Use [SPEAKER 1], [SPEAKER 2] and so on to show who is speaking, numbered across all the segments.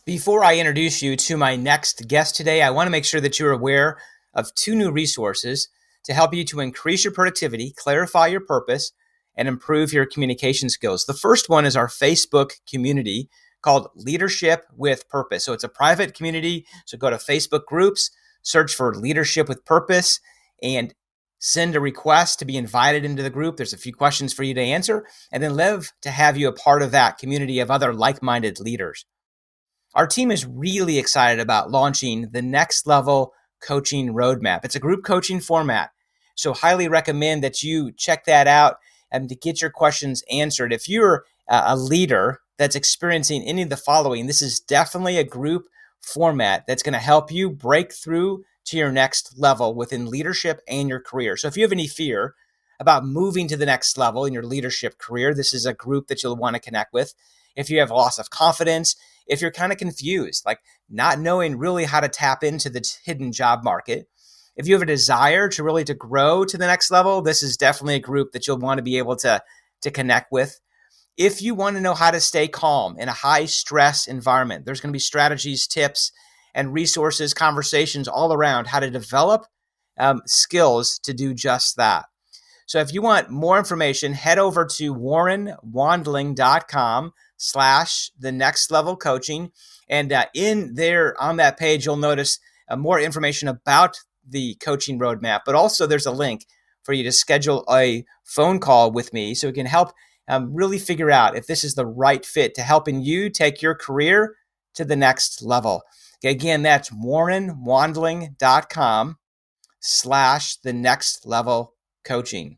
[SPEAKER 1] Before I introduce you to my next guest today, I want to make sure that you're aware of two new resources to help you to increase your productivity, clarify your purpose, and improve your communication skills. The first one is our Facebook community called Leadership with Purpose. So it's a private community. So go to Facebook groups, search for Leadership with Purpose, and send a request to be invited into the group. There's a few questions for you to answer, and then live to have you a part of that community of other like-minded leaders. Our team is really excited about launching the Next Level Coaching Roadmap. It's a group coaching format, so highly recommend that you check that out and to get your questions answered. If you're a leader that's experiencing any of the following, this is definitely a group format that's going to help you break through to your next level within leadership and your career. So if you have any fear about moving to the next level in your leadership career, this is a group that you'll want to connect with. If you have loss of confidence, if you're kind of confused, like not knowing really how to tap into the hidden job market, if you have a desire to really to grow to the next level, this is definitely a group that you'll want to be able to connect with. If you want to know how to stay calm in a high stress environment, there's going to be strategies, tips, and resources, conversations all around how to develop skills to do just that. So if you want more information, head over to warrenwandling.com/the next level coaching. And in there on that page, you'll notice more information about the coaching roadmap, but also there's a link for you to schedule a phone call with me so we can help really figure out if this is the right fit to helping you take your career to the next level. Okay, again, that's warrenwandling.com/the next level coaching.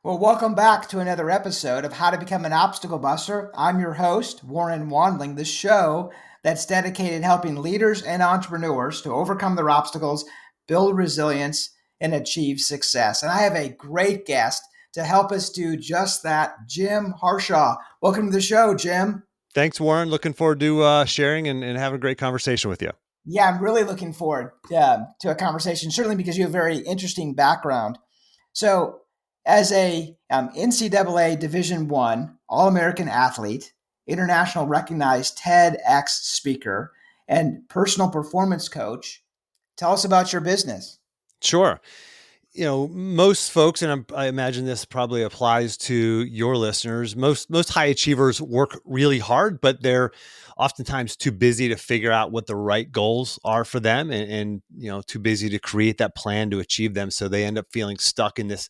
[SPEAKER 1] Well, welcome back to another episode of How to Become an Obstacle Buster. I'm your host, Warren Wandling, the show that's dedicated to helping leaders and entrepreneurs to overcome their obstacles, build resilience, and achieve success. And I have a great guest to help us do just that, Jim Harshaw. Welcome to the show, Jim.
[SPEAKER 2] Thanks, Warren. Looking forward to sharing and having a great conversation with you.
[SPEAKER 1] Yeah, I'm really looking forward to a conversation, certainly because you have a very interesting background. So as a NCAA Division I All-American athlete, international recognized TEDx speaker, and personal performance coach, tell us about your business.
[SPEAKER 2] Sure. Most folks, and I imagine this probably applies to your listeners, most high achievers work really hard, but they're oftentimes too busy to figure out what the right goals are for them and too busy to create that plan to achieve them. So they end up feeling stuck in this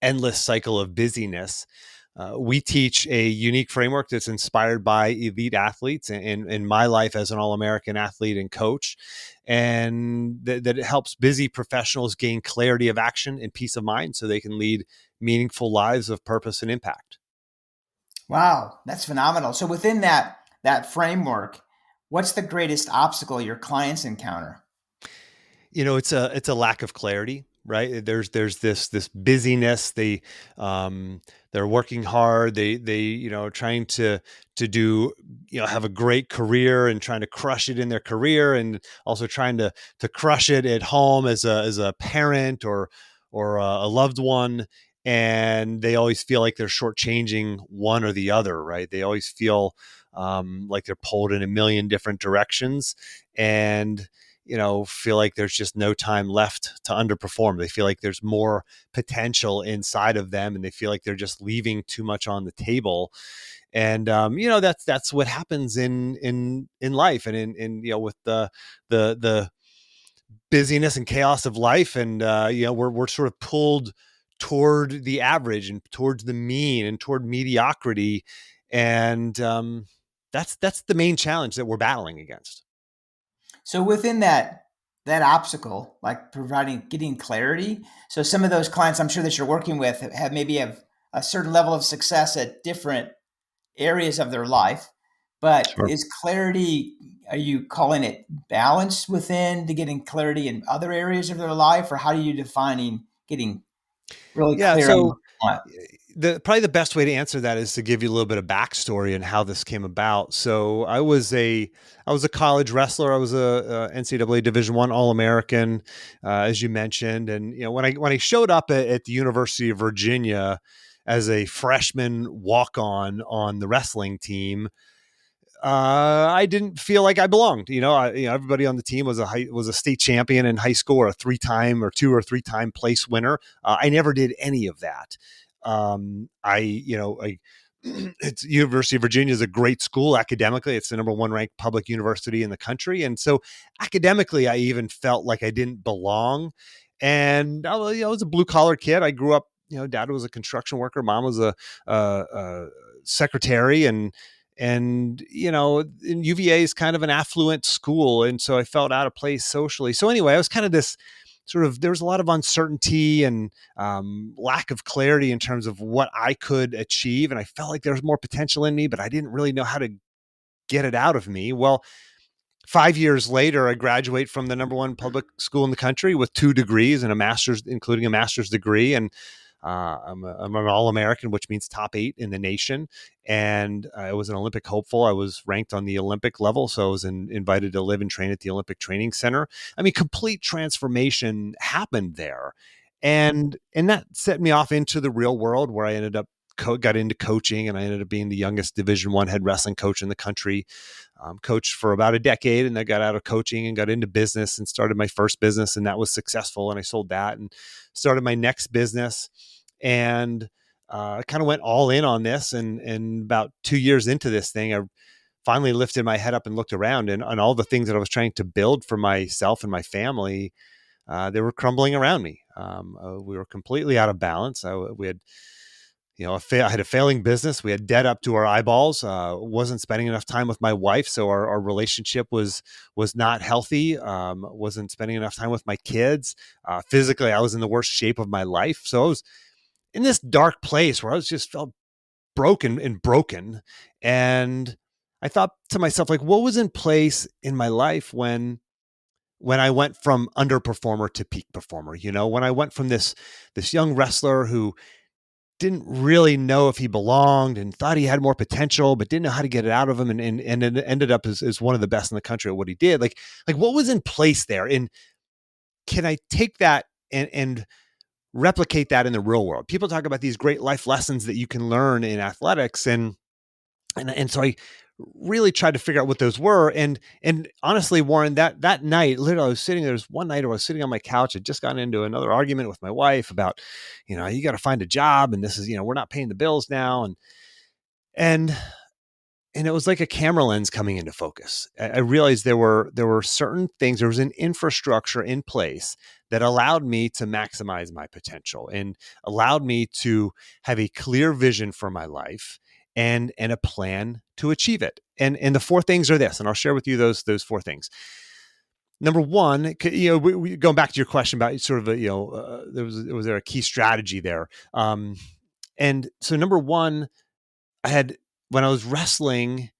[SPEAKER 2] endless cycle of busyness. We teach a unique framework that's inspired by elite athletes and in my life as an All-American athlete and coach, and that it helps busy professionals gain clarity of action and peace of mind so they can lead meaningful lives of purpose and impact.
[SPEAKER 1] Wow, that's phenomenal. So within that framework, what's the greatest obstacle your clients encounter?
[SPEAKER 2] It's a lack of clarity, right? There's this busyness. They're working hard. They trying to do, have a great career and trying to crush it in their career, and also trying to crush it at home as a parent or a loved one. And they always feel like they're shortchanging one or the other, right? They always feel like they're pulled in a million different directions, and feel like there's just no time left to underperform. They feel like there's more potential inside of them, and they feel like they're just leaving too much on the table. And that's what happens in life, and in with the busyness and chaos of life, and we're sort of pulled toward the average and towards the mean and toward mediocrity, and that's the main challenge that we're battling against.
[SPEAKER 1] So within that obstacle, like getting clarity. So some of those clients I'm sure that you're working with have a certain level of success at different areas of their life. But
[SPEAKER 2] Sure.
[SPEAKER 1] is clarity, are you calling it balance within to getting clarity in other areas of their life? Or how are you defining getting really
[SPEAKER 2] Yeah.
[SPEAKER 1] clear on
[SPEAKER 2] So
[SPEAKER 1] what?
[SPEAKER 2] probably the best way to answer that is to give you a little bit of backstory and how this came about. So I was a college wrestler. I was a NCAA Division I All-American, as you mentioned. And when I showed up at the University of Virginia as a freshman walk-on the wrestling team, I didn't feel like I belonged. Everybody on the team was a state champion in high school, or a 3-time or 2 or 3-time place winner. I never did any of that. It's University of Virginia is a great school academically. It's the number one ranked public university in the country, and so academically, I even felt like I didn't belong. And I was a blue collar kid. I grew up. Dad was a construction worker, mom was a secretary, and UVA is kind of an affluent school, and so I felt out of place socially. So anyway, I was kind of this there was a lot of uncertainty and lack of clarity in terms of what I could achieve, and I felt like there was more potential in me, but I didn't really know how to get it out of me. Well, 5 years later, I graduate from the number one public school in the country with 2 degrees and a master's, including a master's degree. And I'm an All-American, which means top 8 in the nation. And I was an Olympic hopeful. I was ranked on the Olympic level. So I was invited to live and train at the Olympic Training Center. I mean, complete transformation happened there. And that set me off into the real world, where I ended up got into coaching, and I ended up being the youngest Division I head wrestling coach in the country. Coached for about a decade, and I got out of coaching and got into business and started my first business, and that was successful. And I sold that and started my next business, and kind of went all in on this. And about 2 years into this thing, I finally lifted my head up and looked around, and on all the things that I was trying to build for myself and my family, they were crumbling around me. We were completely out of balance. We had I had a failing business. We had debt up to our eyeballs. Wasn't spending enough time with my wife, so our relationship was not healthy. Wasn't spending enough time with my kids. Physically, I was in the worst shape of my life. So I was in this dark place where I was just felt broken. And I thought to myself, like, what was in place in my life when I went from underperformer to peak performer? When I went from this young wrestler who didn't really know if he belonged and thought he had more potential, but didn't know how to get it out of him, and it ended up as one of the best in the country at what he did. Like what was in place there? And can I take that and replicate that in the real world? People talk about these great life lessons that you can learn in athletics. And so I really tried to figure out what those were. And honestly, Warren, that night, literally, I was sitting there. Was one night where I was sitting on my couch. I'd just gotten into another argument with my wife about, you got to find a job, and this is, we're not paying the bills now. And it was like a camera lens coming into focus. I realized there were certain things. There was an infrastructure in place that allowed me to maximize my potential and allowed me to have a clear vision for my life and a plan to achieve it. And the 4 things are this, and I'll share with you those 4 things. Number one, we going back to your question about sort of was there a key strategy there? And so number one, when I was wrestling,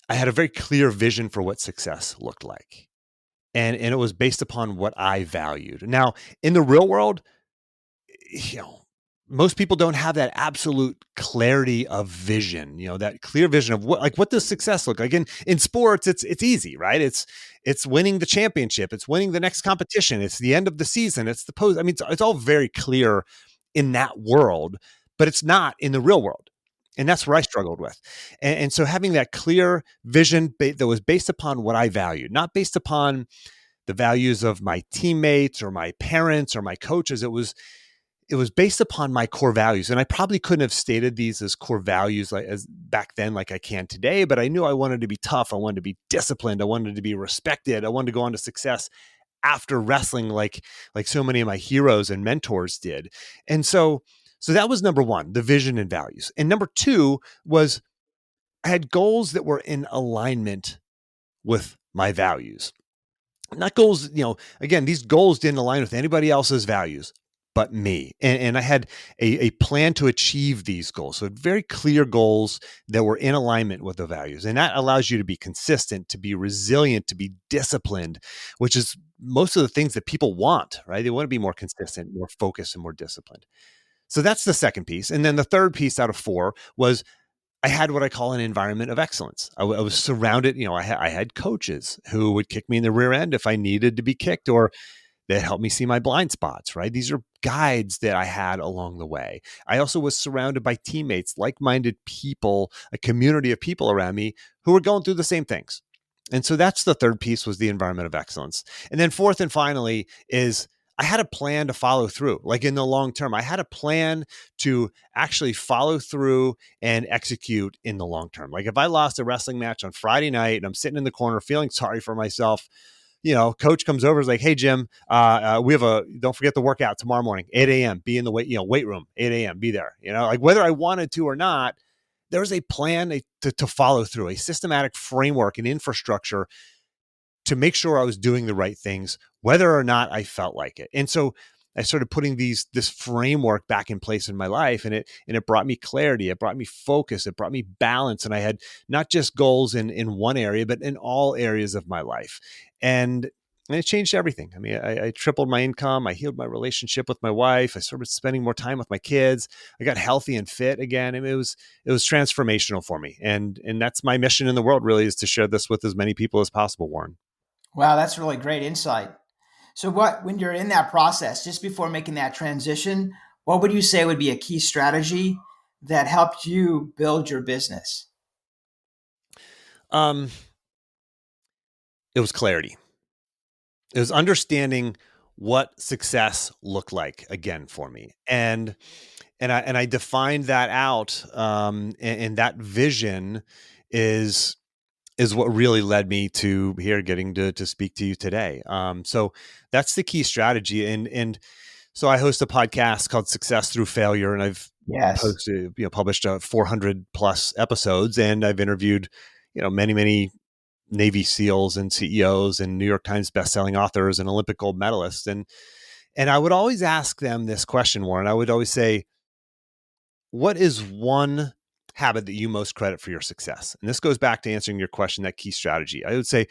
[SPEAKER 2] I had a very clear vision for what success looked like. And it was based upon what I valued. Now, in the real world, most people don't have that absolute clarity of vision, that clear vision of what does success look like? In sports, it's easy, right? It's winning the championship. It's winning the next competition. It's the end of the season. It's the post. I mean, it's all very clear in that world, but it's not in the real world. And that's where I struggled with. And so having that clear vision that was based upon what I valued, not based upon the values of my teammates or my parents or my coaches. It was based upon my core values. And I probably couldn't have stated these as core values as back then like I can today, but I knew I wanted to be tough. I wanted to be disciplined. I wanted to be respected. I wanted to go on to success after wrestling like so many of my heroes and mentors did. And so that was number one, the vision and values. And number 2 was I had goals that were in alignment with my values. Not goals, again, these goals didn't align with anybody else's values but me. And I had a plan to achieve these goals. So very clear goals that were in alignment with the values. And that allows you to be consistent, to be resilient, to be disciplined, which is most of the things that people want, right? They want to be more consistent, more focused, and more disciplined. So that's the second piece. And then the third piece out of 4 was I had what I call an environment of excellence. I was surrounded, I had coaches who would kick me in the rear end if I needed to be kicked, or that helped me see my blind spots, right? These are guides that I had along the way. I also was surrounded by teammates, like-minded people, a community of people around me who were going through the same things. And so that's the third piece, was the environment of excellence. And then fourth and finally is I had a plan to follow through. Like in the long term, I had a plan to actually follow through and execute in the long term. Like if I lost a wrestling match on Friday night and I'm sitting in the corner feeling sorry for myself, coach comes over, is like, "Hey Jim, don't forget the workout tomorrow morning, 8 a.m. Be in the weight room, 8 a.m. Be there." Like whether I wanted to or not, there was a plan to follow through, a systematic framework and infrastructure to make sure I was doing the right things, whether or not I felt like it. And so I started putting this framework back in place in my life, and it brought me clarity, it brought me focus, it brought me balance, and I had not just goals in one area, but in all areas of my life, and it changed everything. I mean, I tripled my income, I healed my relationship with my wife, I started spending more time with my kids, I got healthy and fit again. I mean, it was transformational for me, and that's my mission in the world. Really, is to share this with as many people as possible, Warren.
[SPEAKER 1] Wow, that's really great insight. So when you're in that process, just before making that transition, what would you say would be a key strategy that helped you build your business?
[SPEAKER 2] Um, it was clarity. It was understanding what success looked like again for me, and I defined that out, and that vision is what really led me to here, getting to speak to you today. So that's the key strategy, and so I host a podcast called Success Through Failure, and I've
[SPEAKER 1] Yes.
[SPEAKER 2] published 400 plus episodes, and I've interviewed many Navy SEALs and CEOs and New York Times bestselling authors and Olympic gold medalists. And I would always ask them this question, Warren. I would always say, what is one habit that you most credit for your success? And this goes back to answering your question, that key strategy. I would say,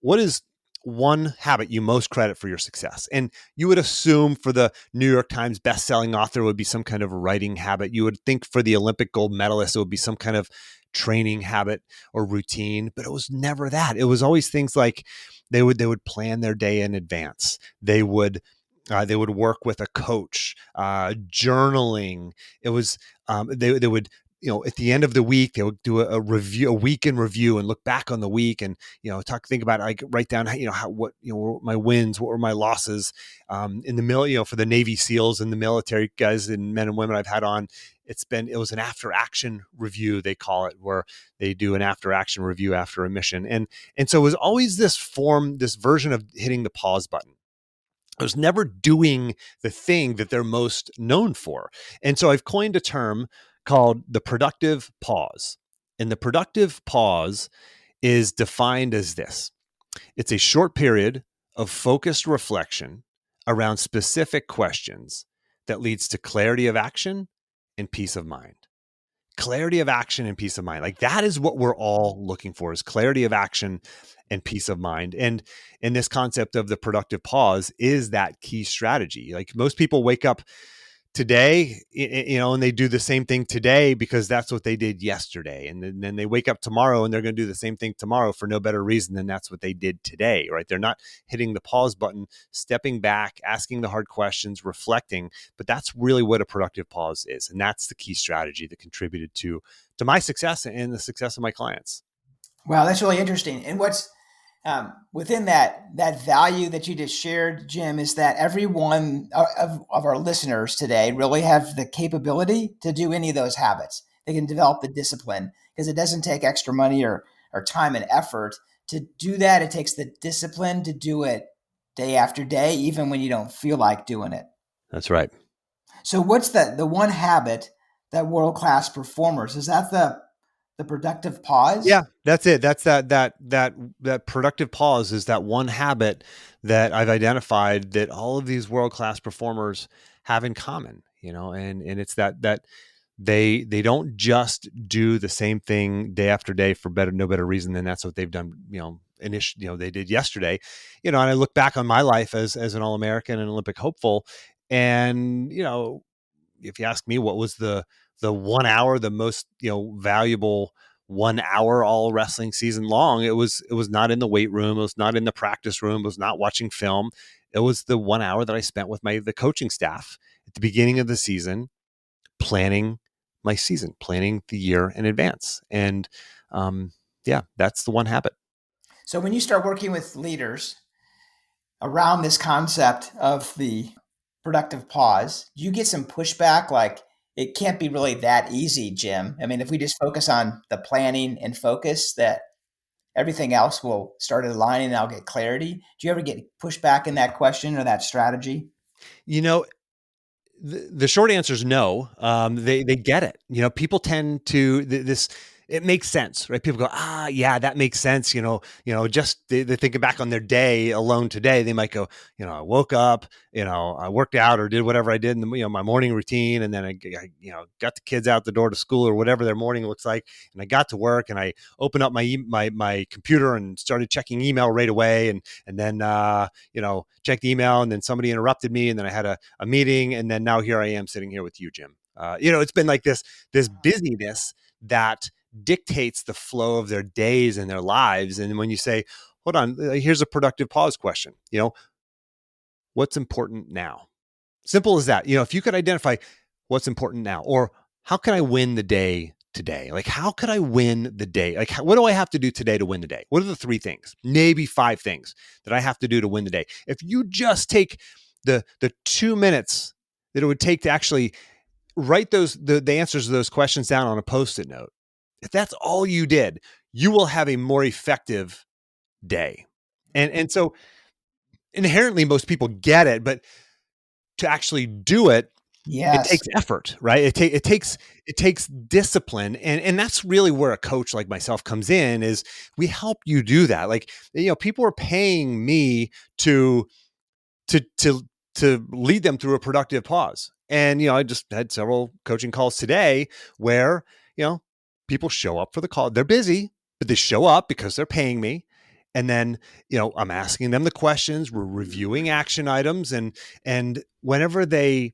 [SPEAKER 2] what is one habit you most credit for your success? And you would assume for the New York Times bestselling author, it would be some kind of writing habit. You would think for the Olympic gold medalist, it would be some kind of training habit or routine, but it was never that. It was always things like they would plan their day in advance. They would work with a coach, journaling. It was they would, at the end of the week, they would do a review, a week in review, and look back on the week, and think about, like, write down what were my wins, what were my losses. In the mill, for the Navy SEALs and the military guys and men and women I've had on, it was an after action review, they call it, where they do an after action review after a mission, and so it was always this version of hitting the pause button. I was never doing the thing that they're most known for. And so I've coined a term called the productive pause. And the productive pause is defined as this: it's a short period of focused reflection around specific questions that leads to clarity of action and peace of mind. Clarity of action and peace of mind. Like, that is what we're all looking for, is clarity of action and peace of mind. And in this concept of the productive pause is that key strategy. Like, most people wake up today, and they do the same thing today because that's what they did yesterday. And then they wake up tomorrow and they're going to do the same thing tomorrow for no better reason than that's what they did today, right? They're not hitting the pause button, stepping back, asking the hard questions, reflecting. But that's really what a productive pause is. And that's the key strategy that contributed to my success and the success of my clients.
[SPEAKER 1] Wow, that's really interesting. And what's within that value that you just shared, Jim, is that every one of our listeners today really have the capability to do any of those habits. They can develop the discipline, because it doesn't take extra money or time and effort to do that. It takes the discipline to do it day after day, even when you don't feel like doing it.
[SPEAKER 2] That's right.
[SPEAKER 1] So what's the one habit that world-class performers, is that the productive pause?
[SPEAKER 2] Yeah, that's it. That's that productive pause is that one habit that I've identified that all of these world-class performers have in common, and it's that they don't just do the same thing day after day for no better reason than that's what they've done, they did yesterday. And I look back on my life as an All-American and Olympic hopeful, and if you ask me what was the 1 hour, the most valuable 1 hour all wrestling season long, it was not in the weight room, it was not in the practice room, it was not watching film, it was the 1 hour that I spent with the coaching staff at the beginning of the season, planning my season, planning the year in advance. And yeah, that's the one habit.
[SPEAKER 1] So when you start working with leaders around this concept of the productive pause, do you get some pushback like it can't be really that easy, Jim? I mean, if we just focus on the planning and focus, that everything else will start aligning and I'll get clarity. Do you ever get pushback in that question or that strategy?
[SPEAKER 2] You know, the short answer is no. They get it. People tend to this. It makes sense, right? People go, yeah, that makes sense. Just they're thinking back on their day alone today. They might go, I woke up, I worked out or did whatever I did in the, my morning routine, and then I got the kids out the door to school or whatever their morning looks like, and I got to work and I opened up my computer and started checking email right away, and then checked the email, and then somebody interrupted me, and then I had a meeting, and then now here I am sitting here with you, Jim. It's been like this busyness that dictates the flow of their days and their lives. And when you say, hold on, here's a productive pause question, what's important now? Simple as that. If you could identify what's important now, or how can I win the day today? Like, how could I win the day? Like, what do I have to do today to win the day? What are the 3 things, maybe 5 things that I have to do to win the day? If you just take the 2 minutes that it would take to actually write the answers to those questions down on a Post-it note, if that's all you did, you will have a more effective day. And so inherently most people get it, but to actually do it, it
[SPEAKER 1] Yes.
[SPEAKER 2] takes effort, right? It takes discipline. And that's really where a coach like myself comes in, is we help you do that. Like, people are paying me to lead them through a productive pause. And, I just had several coaching calls today where, people show up for the call. They're busy, but they show up because they're paying me. And then, I'm asking them the questions, we're reviewing action items. And whenever they,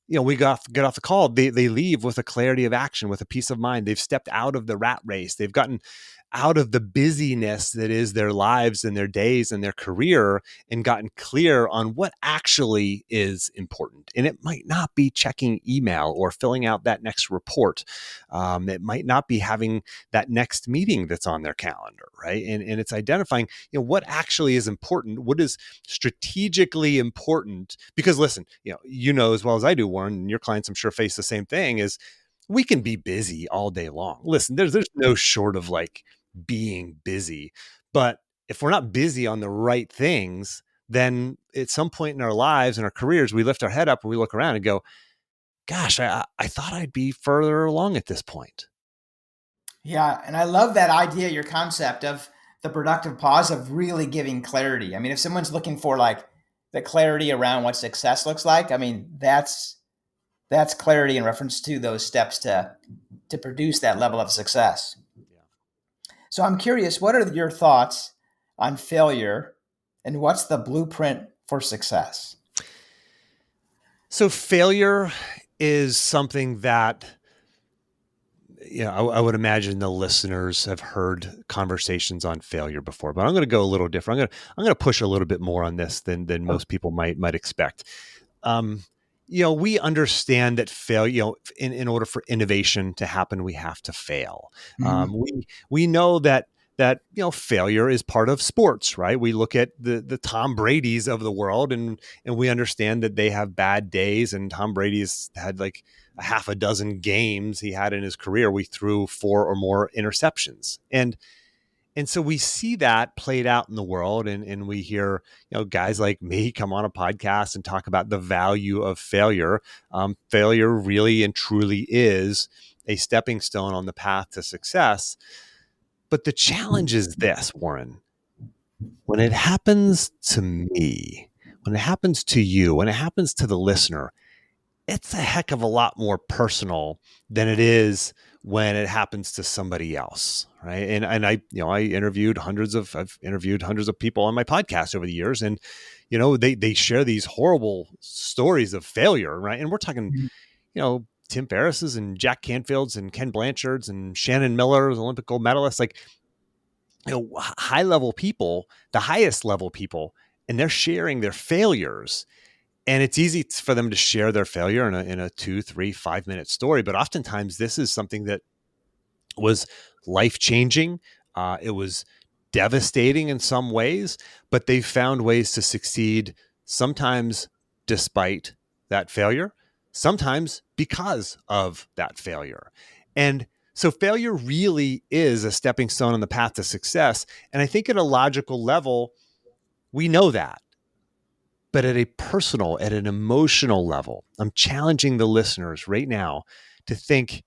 [SPEAKER 2] we get off the call, they leave with a clarity of action, with a peace of mind. They've stepped out of the rat race. They've gotten out of the busyness that is their lives and their days and their career, and gotten clear on what actually is important. And it might not be checking email or filling out that next report. It might not be having that next meeting that's on their calendar, right? And it's identifying, what actually is important, what is strategically important. Because listen, as well as I do, Warren, and your clients I'm sure face the same thing, is we can be busy all day long. Listen, there's no short of like being busy, but if we're not busy on the right things, then at some point in our lives and our careers, we lift our head up and we look around and go, gosh, I thought I'd be further along at this point.
[SPEAKER 1] Yeah. And I love that idea, your concept of the productive pause, of really giving clarity. I mean, if someone's looking for like the clarity around what success looks like, I mean, that's clarity in reference to those steps to produce that level of success.
[SPEAKER 2] Yeah.
[SPEAKER 1] So I'm curious, what are your thoughts on failure and what's the blueprint for success?
[SPEAKER 2] So failure is something that, I would imagine the listeners have heard conversations on failure before, but I'm going to go a little different. I'm going to push a little bit more on this than most people might expect. We understand that failure, in order for innovation to happen, we have to fail.
[SPEAKER 1] Mhm.
[SPEAKER 2] We know that failure is part of sports, right? We look at the Tom Brady's of the world, and we understand that they have bad days, and Tom Brady's had like a half a dozen games he had in his career we threw 4 or more interceptions. And so we see that played out in the world, and we hear, guys like me come on a podcast and talk about the value of failure. Failure really and truly is a stepping stone on the path to success. But the challenge is this, Warren: when it happens to me, when it happens to you, when it happens to the listener, it's a heck of a lot more personal than it is when it happens to somebody else, right? And I've interviewed hundreds of people on my podcast over the years, and they share these horrible stories of failure, right? And we're talking, Tim Ferriss's and Jack Canfield's and Ken Blanchard's and Shannon Miller's, Olympic gold medalists, like high level people, the highest level people, and they're sharing their failures. And it's easy for them to share their failure in a 2, 3, 5 minute story. But oftentimes this is something that was life-changing. It was devastating in some ways, but they found ways to succeed, sometimes despite that failure, sometimes because of that failure. And so failure really is a stepping stone on the path to success. And I think at a logical level, we know that. But at a personal, at an emotional level, I'm challenging the listeners right now to think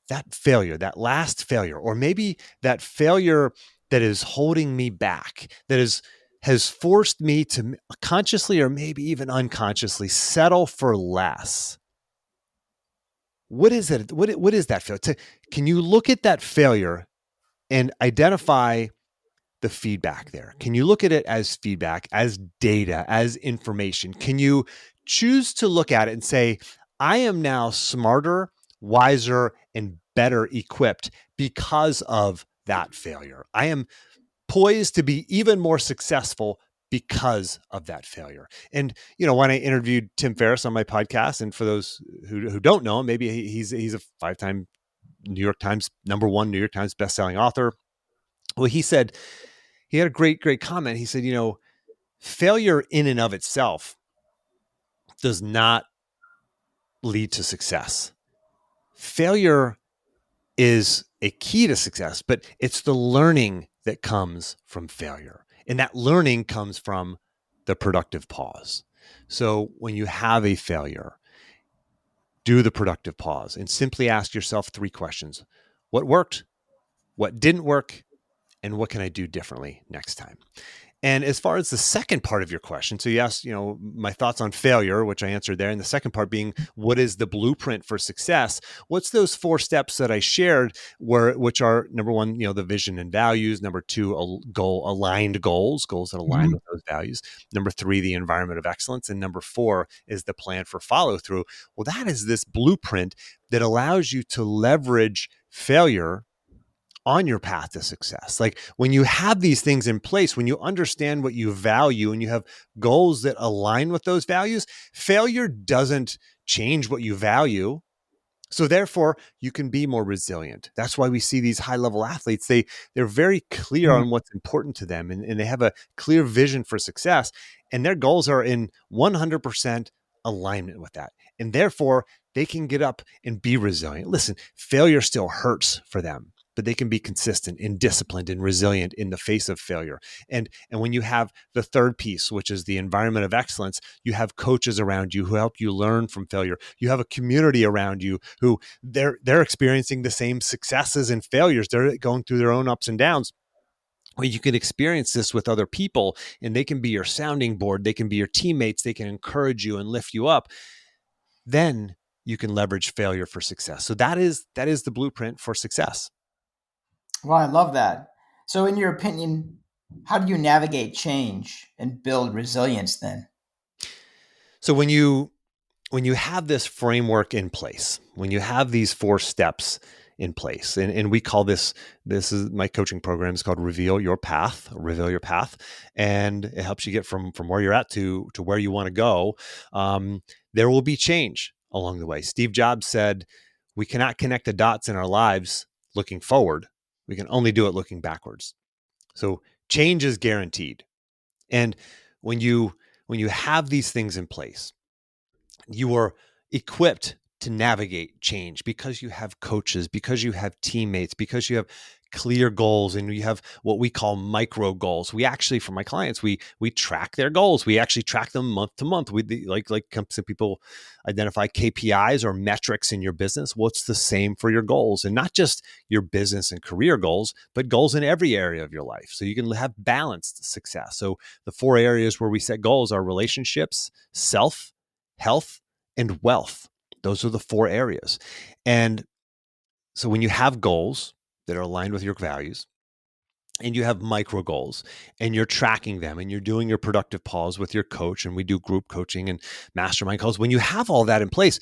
[SPEAKER 2] that failure, that last failure, or maybe that failure that is holding me back, that has forced me to consciously or maybe even unconsciously settle for less. What is it? What is that failure? Can you look at that failure and identify the feedback there? Can you look at it as feedback, as data, as information? Can you choose to look at it and say, I am now smarter, wiser, and better equipped because of that failure? I am poised to be even more successful because of that failure. And when I interviewed Tim Ferriss on my podcast, and for those who don't know him, maybe he's a 5-time New York Times #1 New York Times bestselling author. Well, he said, he had a great comment. He said, failure in and of itself does not lead to success. Failure is a key to success, but it's the learning that comes from failure. And that learning comes from the productive pause. So when you have a failure, do the productive pause and simply ask yourself 3 questions. What worked? What didn't work? And what can I do differently next time? And as far as the second part of your question, so you asked, my thoughts on failure, which I answered there. And the second part being, what is the blueprint for success? What's those 4 steps that I shared, which are number 1, the vision and values. Number 2, aligned goals that align with those values. Number 3, the environment of excellence. And number 4 is the plan for follow through. Well, that is this blueprint that allows you to leverage failure on your path to success. Like when you have these things in place, when you understand what you value and you have goals that align with those values, failure doesn't change what you value. So therefore, you can be more resilient. That's why we see these high-level athletes. They're very clear on what's important to them, and they have a clear vision for success, and their goals are in 100% alignment with that. And therefore, they can get up and be resilient. Listen, failure still hurts for them, but they can be consistent and disciplined and resilient in the face of failure. And when you have the third piece, which is the environment of excellence, you have coaches around you who help you learn from failure. You have a community around you who they're experiencing the same successes and failures. They're going through their own ups and downs. Well, you can experience this with other people, and they can be your sounding board. They can be your teammates. They can encourage you and lift you up. Then you can leverage failure for success. So that is the blueprint for success.
[SPEAKER 1] Well, I love that. So in your opinion, how do you navigate change and build resilience then?
[SPEAKER 2] So when you have this framework in place, when you have these 4 steps in place, and we call this is my coaching program is called Reveal Your Path, and it helps you get from where you're at to where you want to go. There will be change along the way. Steve Jobs said, we cannot connect the dots in our lives looking forward. We can only do it looking backwards. So change is guaranteed. And when you have these things in place, you are equipped to navigate change because you have coaches, because you have teammates, because you have clear goals, and you have what we call micro goals. We actually, for my clients, we track their goals. We actually track them month to month. We like some people identify KPIs or metrics in your business. Well, it's the same for your goals, and not just your business and career goals, but goals in every area of your life. So you can have balanced success. So the 4 areas where we set goals are relationships, self, health, and wealth. Those are the 4 areas. And so when you have goals that are aligned with your values, and you have micro goals, and you're tracking them, and you're doing your productive pause with your coach, and we do group coaching and mastermind calls. When you have all that in place,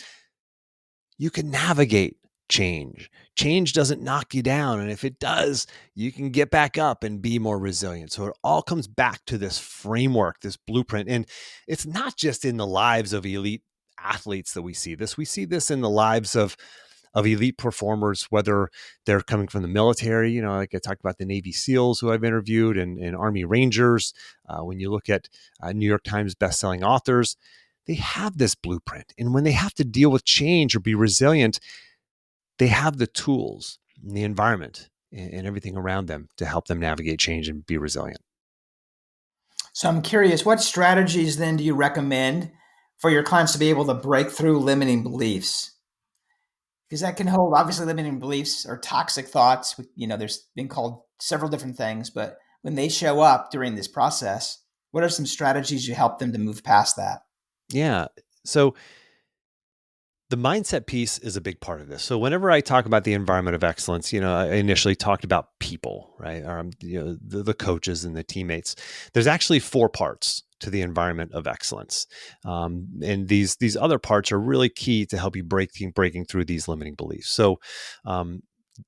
[SPEAKER 2] you can navigate change. Change doesn't knock you down. And if it does, you can get back up and be more resilient. So it all comes back to this framework, this blueprint. And it's not just in the lives of elite athletes that we see this. We see this in the lives of elite performers, whether they're coming from the military, like I talked about the Navy SEALs who I've interviewed and Army Rangers. When you look at New York Times bestselling authors, they have this blueprint. And when they have to deal with change or be resilient, they have the tools and the environment and everything around them to help them navigate change and be resilient.
[SPEAKER 1] So I'm curious, what strategies then do you recommend for your clients to be able to break through limiting beliefs? Because that can hold, obviously, limiting beliefs or toxic thoughts. There's been called several different things, but when they show up during this process, what are some strategies you help them to move past that?
[SPEAKER 2] Yeah. So the mindset piece is a big part of this. So whenever I talk about the environment of excellence, I initially talked about people, right? The coaches and the teammates. There's actually 4 parts to the environment of excellence. And these other parts are really key to help you breaking through these limiting beliefs. So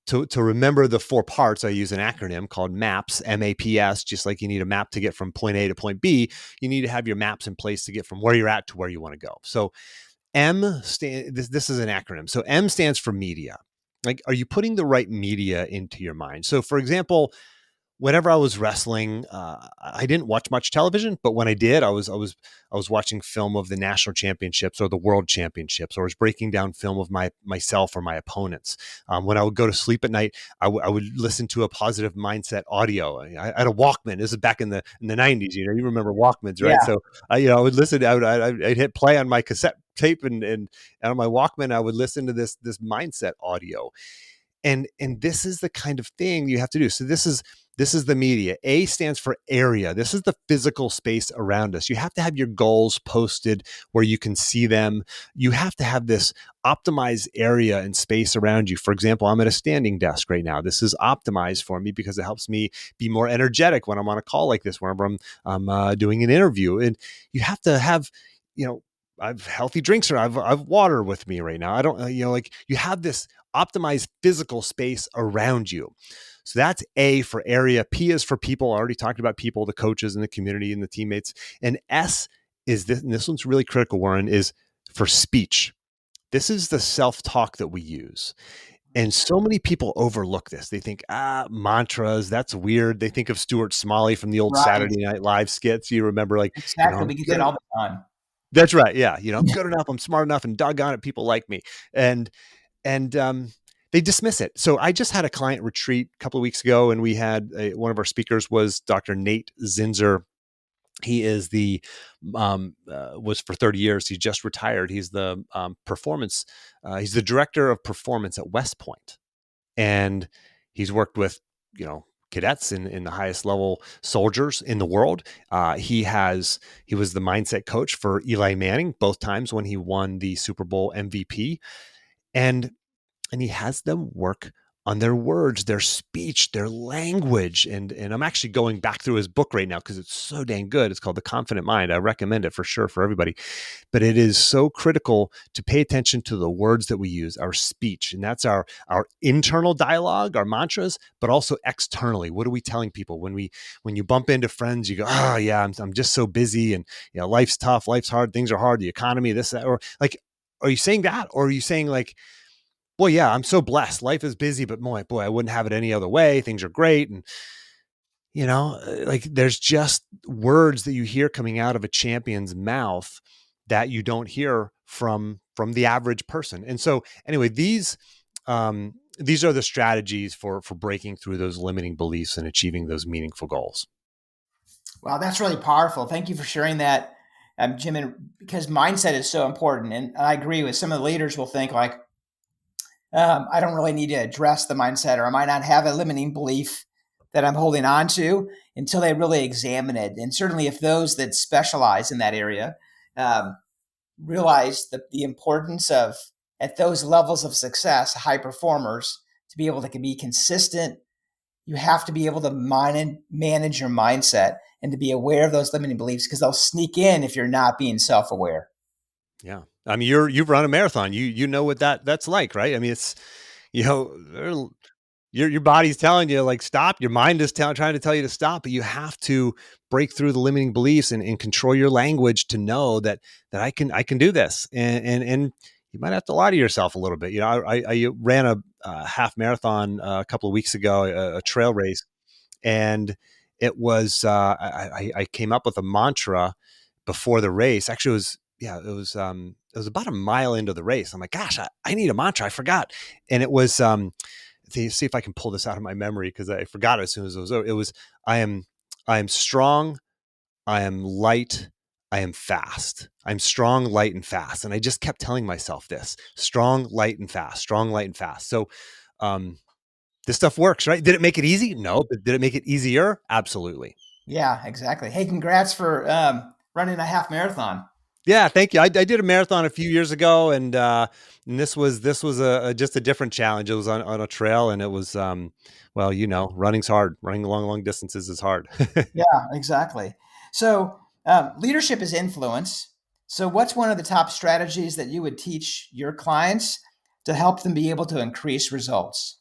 [SPEAKER 2] to remember the 4 parts, I use an acronym called MAPS, MAPS. Just like you need a map to get from point A to point B, you need to have your maps in place to get from where you're at to where you want to go. So this is an acronym. So M stands for media. Like, are you putting the right media into your mind? So for example, whenever I was wrestling, I didn't watch much television, but when I did, I was watching film of the national championships or the world championships, or I was breaking down film of myself or my opponents. When I would go to sleep at night, I would listen to a positive mindset audio. I had a Walkman. This is back in the 90s. You remember Walkmans, right?
[SPEAKER 1] Yeah.
[SPEAKER 2] So I would listen. I'd hit play on my cassette tape and on my Walkman, I would listen to this mindset audio. And this is the kind of thing you have to do. So this is the media. A stands for area. This is the physical space around us. You have to have your goals posted where you can see them. You have to have this optimized area and space around you. For example, I'm at a standing desk right now. This is optimized for me because it helps me be more energetic when I'm on a call like this, whenever I'm doing an interview. And you have to have, I've healthy drinks, or I've water with me right now. I don't, like, you have this optimized physical space around you. So that's A for area. P is for people. I already talked about people, the coaches and the community and the teammates. And S is this, and this one's really critical, Warren, is for speech. This is the self-talk that we use. And so many people overlook this. They think, mantras, that's weird. They think of Stuart Smalley from the old
[SPEAKER 1] Right.
[SPEAKER 2] Saturday Night Live skits. You remember, like,
[SPEAKER 1] Exactly. We get that all the time.
[SPEAKER 2] That's right. Yeah. I'm good enough. I'm smart enough, and doggone it, people like me. And they dismiss it. So I just had a client retreat a couple of weeks ago, and we had one of our speakers was Dr. Nate Zinzer. He is was for 30 years. He just retired. He's the performance. He's the director of performance at West Point, and he's worked with cadets in the highest level soldiers in the world. He was the mindset coach for Eli Manning both times when he won the Super Bowl MVP, and he has them work on their words, their speech, their language. And I'm actually going back through his book right now because it's so dang good. It's called The Confident Mind. I recommend it for sure for everybody. But it is so critical to pay attention to the words that we use, our speech. And that's our internal dialogue, our mantras, but also externally. What are we telling people? When you bump into friends, you go, oh yeah, I'm just so busy, and life's tough, life's hard, things are hard, the economy, this, that, or like, are you saying that? Or are you saying like, well, yeah, I'm so blessed. Life is busy, but boy, I wouldn't have it any other way. Things are great. And, like, there's just words that you hear coming out of a champion's mouth that you don't hear from the average person. And so anyway, these are the strategies for breaking through those limiting beliefs and achieving those meaningful goals.
[SPEAKER 1] Wow, that's really powerful. Thank you for sharing that, Jim. And because mindset is so important. And I agree with some of the leaders will think like, I don't really need to address the mindset, or I might not have a limiting belief that I'm holding on to until they really examine it. And certainly if those that specialize in that area realize the importance of, at those levels of success, high performers, to be able to be consistent, you have to be able to manage your mindset and to be aware of those limiting beliefs, because they'll sneak in if you're not being self-aware.
[SPEAKER 2] Yeah. I mean, you've run a marathon. You know what that's like, right? I mean, You know, your body's telling you like stop. Your mind is trying to tell you to stop, but you have to break through the limiting beliefs and control your language to know that I can do this. And you might have to lie to yourself a little bit. You know, I ran a half marathon a couple of weeks ago, a trail race, and it was I came up with a mantra before the race. Actually, it was yeah, it was about a mile into the race. I'm like, gosh, I need a mantra. I forgot, and it was see if I can pull this out of my memory because I forgot it as soon as it was over. It was I am strong, I am light, I am fast. I'm strong, light, and fast. And I just kept telling myself this: strong, light, and fast, strong, light, and fast. So um this stuff works, right? Did it make it easy? No, but did it make it easier? Absolutely.
[SPEAKER 1] Yeah, exactly. Hey, congrats for running a half marathon.
[SPEAKER 2] Yeah, thank you. I did a marathon a few years ago, and this was just a different challenge. It was on a trail, and it was well, you know, running's hard. Running long distances is hard.
[SPEAKER 1] Yeah, exactly. So, leadership is influence. So, what's one of the top strategies that you would teach your clients to help them be able to increase results?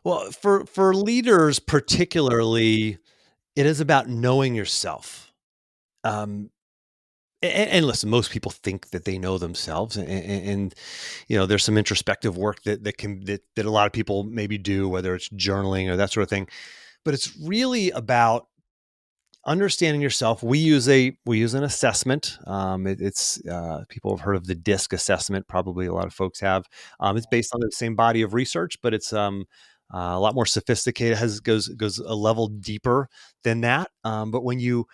[SPEAKER 2] Well, for leaders particularly, it is about knowing yourself. Um, and listen, most people think that they know themselves, and you know, there's some introspective work that a lot of people maybe do, whether it's journaling or that sort of thing. But it's really about understanding yourself. We use an assessment. It's people have heard of the DISC assessment. Probably a lot of folks have. It's based on the same body of research, but it's a lot more sophisticated. Has goes a level deeper than that. But when you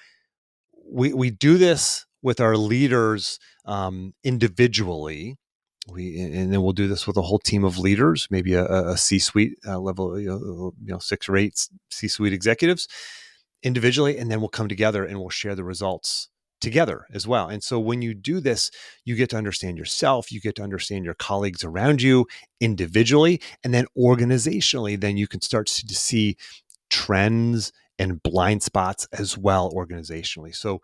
[SPEAKER 2] we do this with our leaders individually. And then we'll do this with a whole team of leaders, maybe a C-suite level, you know, 6 or 8 C-suite executives individually, and then we'll come together and we'll share the results together as well. And so when you do this, you get to understand yourself, you get to understand your colleagues around you individually, and then organizationally, then you can start to see trends and blind spots as well organizationally. So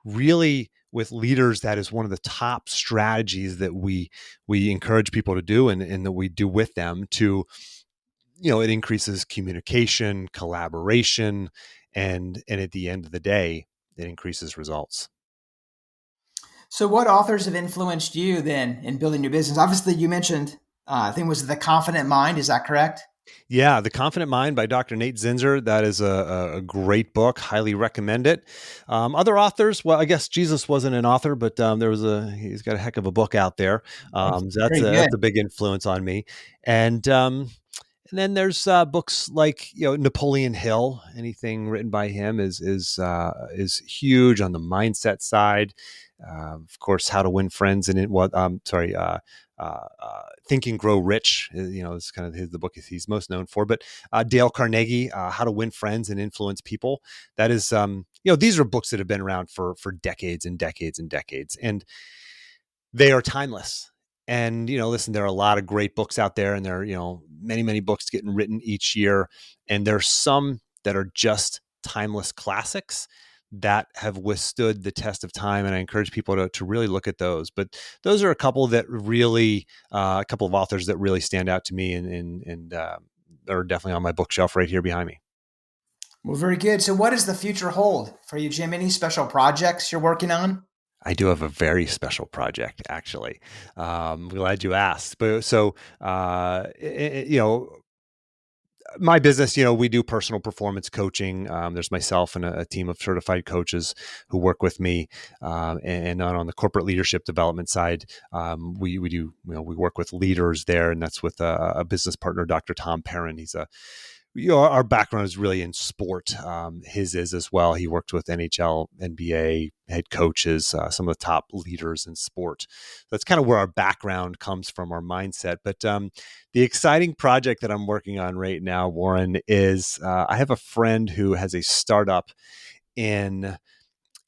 [SPEAKER 2] really with leaders, that is one of the top strategies that we encourage people to do, and that we do with them to, you know, it increases communication, collaboration, and at the end of the day, it increases results.
[SPEAKER 1] So, what authors have influenced you then in building your business? Obviously, you mentioned, I think it was The Confident Mind. Is that correct?
[SPEAKER 2] Yeah, The Confident Mind by Dr. Nate Zinzer. That is a great book. Highly recommend it. Other authors, well, I guess Jesus wasn't an author, but he's got a heck of a book out there. So
[SPEAKER 1] Very good.
[SPEAKER 2] that's a big influence on me. And then there's books like, you know, Napoleon Hill. Anything written by him is huge on the mindset side. Of course, How to Win Friends and Think and Grow Rich. You know, is kind of the book he's most known for. But Dale Carnegie, How to Win Friends and Influence People. That is, you know, these are books that have been around for decades and decades and decades, and they are timeless. And, you know, listen, there are a lot of great books out there, and there are, you know, many books getting written each year. And there's some that are just timeless classics that have withstood the test of time. And I encourage people to really look at those. But those are a couple that really, a couple of authors that really stand out to me, and are definitely on my bookshelf right here behind me.
[SPEAKER 1] Well, very good. So, what does the future hold for you, Jim? Any special projects you're working on?
[SPEAKER 2] I do have a very special project, actually. Glad you asked. But so, you know, my business, you know, we do personal performance coaching. There's myself and a team of certified coaches who work with me, and on the corporate leadership development side, we do, you know, we work with leaders there, and that's with a business partner, Dr. Tom Perrin. He's a you know, our background is really in sport. His is as well. He worked with NHL, NBA head coaches, some of the top leaders in sport. That's kind of where our background comes from, our mindset. But the exciting project that I'm working on right now, Warren, is I have a friend who has a startup in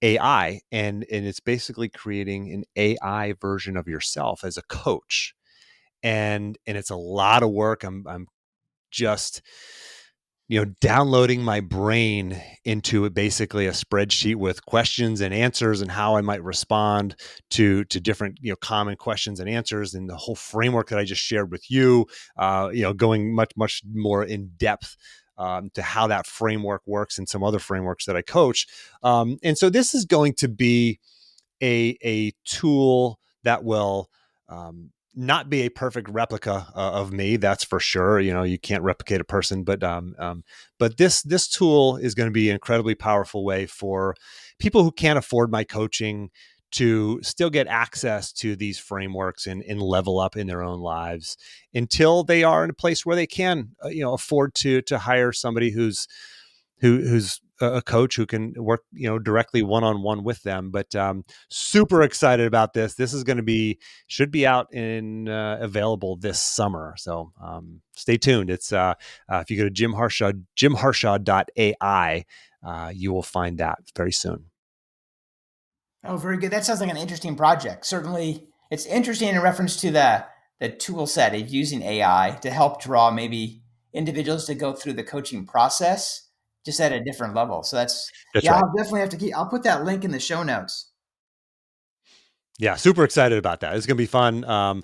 [SPEAKER 2] AI, and it's basically creating an AI version of yourself as a coach. And it's a lot of work. I'm just downloading my brain into basically a spreadsheet with questions and answers and how I might respond to different, common questions and answers, and the whole framework that I just shared with you, going much, much more in depth to how that framework works and some other frameworks that I coach. And so this is going to be a tool that will, not be a perfect replica of me, that's for sure. You can't replicate a person, but this tool is going to be an incredibly powerful way for people who can't afford my coaching to still get access to these frameworks and level up in their own lives until they are in a place where they can, afford to hire somebody who's a coach who can work, directly one-on-one with them. But super excited about this. This is going to should be out in available this summer. So stay tuned. It's if you go to jimharshaw.ai, you will find that very soon.
[SPEAKER 1] Oh, very good. That sounds like an interesting project. Certainly, it's interesting in reference to the tool set of using AI to help draw maybe individuals to go through the coaching process just at a different level. So
[SPEAKER 2] That's
[SPEAKER 1] yeah,
[SPEAKER 2] right.
[SPEAKER 1] I'll definitely have to I'll put that link in the show notes.
[SPEAKER 2] Yeah, super excited about that. It's gonna be fun. I'm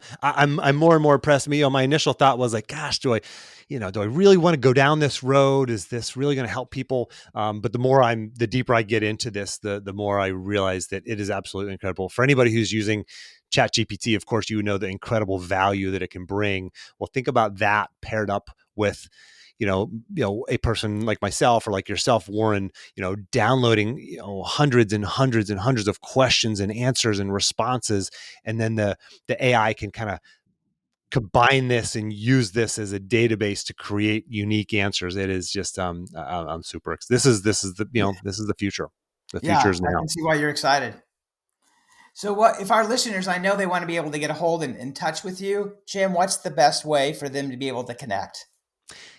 [SPEAKER 2] more and more impressed. My initial thought was like, gosh, do I really want to go down this road? Is this really going to help people? But the deeper I get into this, the more I realize that it is absolutely incredible. For anybody who's using ChatGPT, of course, the incredible value that it can bring. Well, think about that paired up with a person like myself or like yourself, Warren, downloading, hundreds and hundreds and hundreds of questions and answers and responses. And then the AI can kind of combine this and use this as a database to create unique answers. It is just, I'm super, this is the future. The
[SPEAKER 1] Yeah,
[SPEAKER 2] future is
[SPEAKER 1] I
[SPEAKER 2] now.
[SPEAKER 1] can see why you're excited. So what if our listeners, I know they want to be able to get a hold and in touch with you, Jim, what's the best way for them to be able to connect?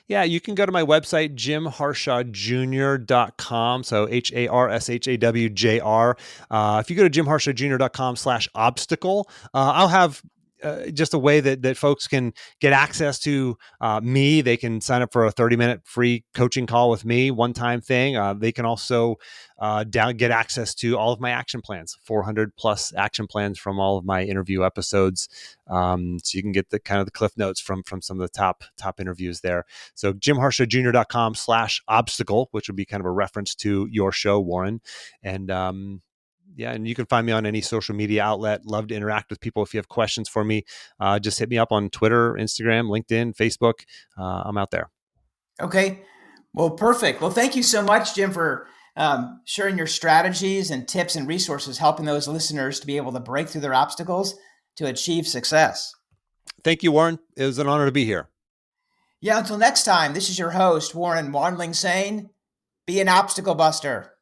[SPEAKER 2] Yeah, you can go to my website, jimharshawjr.com. So HARSHAWJR. If you go to jimharshawjr.com/obstacle, I'll have just a way that folks can get access to me. They can sign up for a 30-minute free coaching call with me, one-time thing. They can also get access to all of my action plans, 400 plus action plans from all of my interview episodes. So you can get the kind of the cliff notes from some of the top interviews there. So jimharshawjr.com/obstacle, which would be kind of a reference to your show, Warren. And yeah, and you can find me on any social media outlet. Love to interact with people. If you have questions for me, just hit me up on Twitter, Instagram, LinkedIn, Facebook. I'm out there.
[SPEAKER 1] Okay. Well, perfect. Well, thank you so much, Jim, for sharing your strategies and tips and resources, helping those listeners to be able to break through their obstacles to achieve success.
[SPEAKER 2] Thank you, Warren. It was an honor to be here.
[SPEAKER 1] Yeah, until next time, this is your host, Warren Wandling, saying, be an obstacle buster.